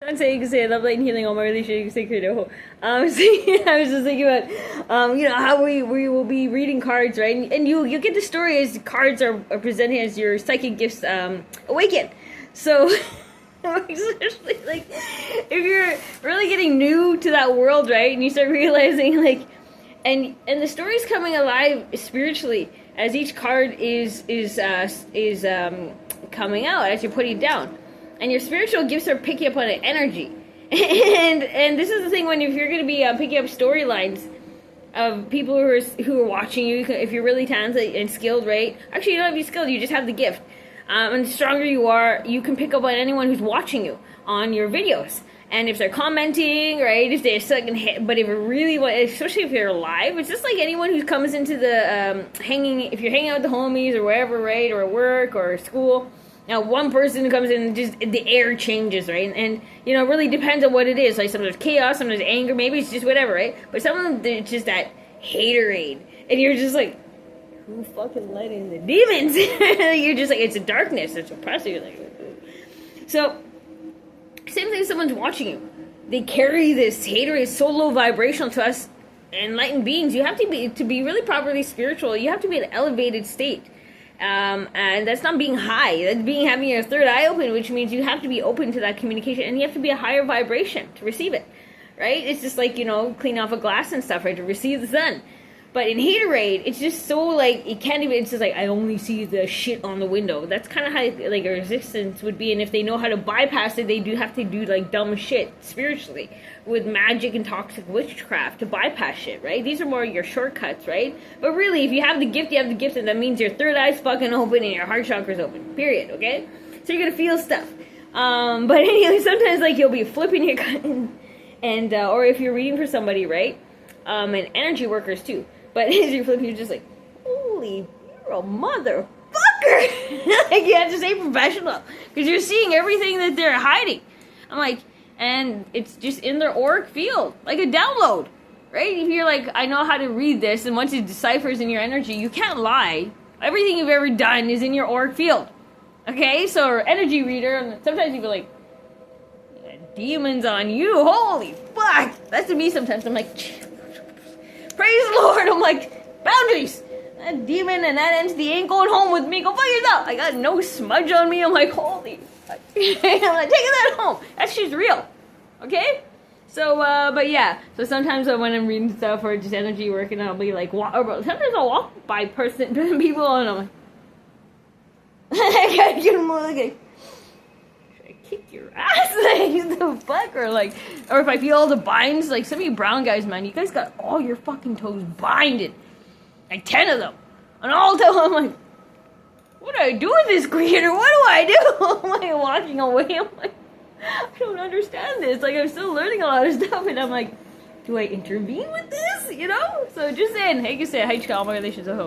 I'm saying you can say love, light, and healing all my relationships sacred. So, I was just thinking about, how we will be reading cards, right? And you get the story as cards are presented as your psychic gifts awaken. So, especially like if you're really getting new to that world, right? And you start realizing and the story's coming alive spiritually as each card is coming out as you're putting it down. And your spiritual gifts are picking up on an energy. And this is the thing if you're going to be picking up storylines of people who are watching you, if you're really talented and skilled, right? Actually, you don't have to be skilled, you just have the gift. And the stronger you are, you can pick up on anyone who's watching you on your videos. And if they're commenting, right, if they're second hit, but if it really, especially if you're live, it's just like anyone who comes into the if you're hanging out with the homies or wherever, right, or at work or school. Now, one person comes in and just the air changes, right? And it really depends on what it is. Like, sometimes chaos, sometimes anger, maybe it's just whatever, right? But some of them, it's just that haterade. And you're just like, who fucking let in the demons? You're just like, it's a darkness, it's oppressive. You're like, so, same thing if someone's watching you. They carry this haterade, so low vibrational to us enlightened beings. You have to be really properly spiritual, you have to be in an elevated state. And that's not being high. That's having your third eye open, which means you have to be open to that communication, and you have to be a higher vibration to receive it, right? It's just like, clean off a glass and stuff, right, to receive the sun. But in haterade, it's just so, it can't even, it's just like, I only see the shit on the window. That's kind of how, a resistance would be, and if they know how to bypass it, they do have to do, dumb shit, spiritually, with magic and toxic witchcraft to bypass shit, right? These are more your shortcuts, right? But really, if you have the gift, you have the gift, and that means your third eye's fucking open and your heart chakra's open, period, okay? So you're gonna feel stuff. But anyway, sometimes, you'll be flipping your and or if you're reading for somebody, right? And energy workers, too. But as you're flipping, you're just like, holy, you're a motherfucker. You have to say professional. Because you're seeing everything that they're hiding. I'm like, and it's just in their auric field. Like a download. Right? If you're like, I know how to read this, and once it deciphers in your energy, you can't lie. Everything you've ever done is in your auric field. Okay? So, energy reader, and sometimes you feel like, demons on you. Holy fuck. That's to me sometimes. I'm like, praise the Lord. I'm like, boundaries. That demon and that entity ain't going home with me. Go fuck yourself. I got no smudge on me. I'm like, holy fuck. I'm like, taking that home. That shit's real. Okay? So, but yeah. So sometimes when I'm reading stuff or just energy work, and I'll be like, sometimes I'll walk by people, and I'm like, I gotta get them all, like, kick your ass, the fuck, or if I feel all the binds, some of you brown guys, man, you guys got all your fucking toes binded, 10 of them, and all the time, I'm like, what do I do with this creator? What do I do? I'm like walking away, I'm like, I don't understand this, I'm still learning a lot of stuff, and I'm like, do I intervene with this, So just saying, hey, you say, hi, Chakra, all my relations at home.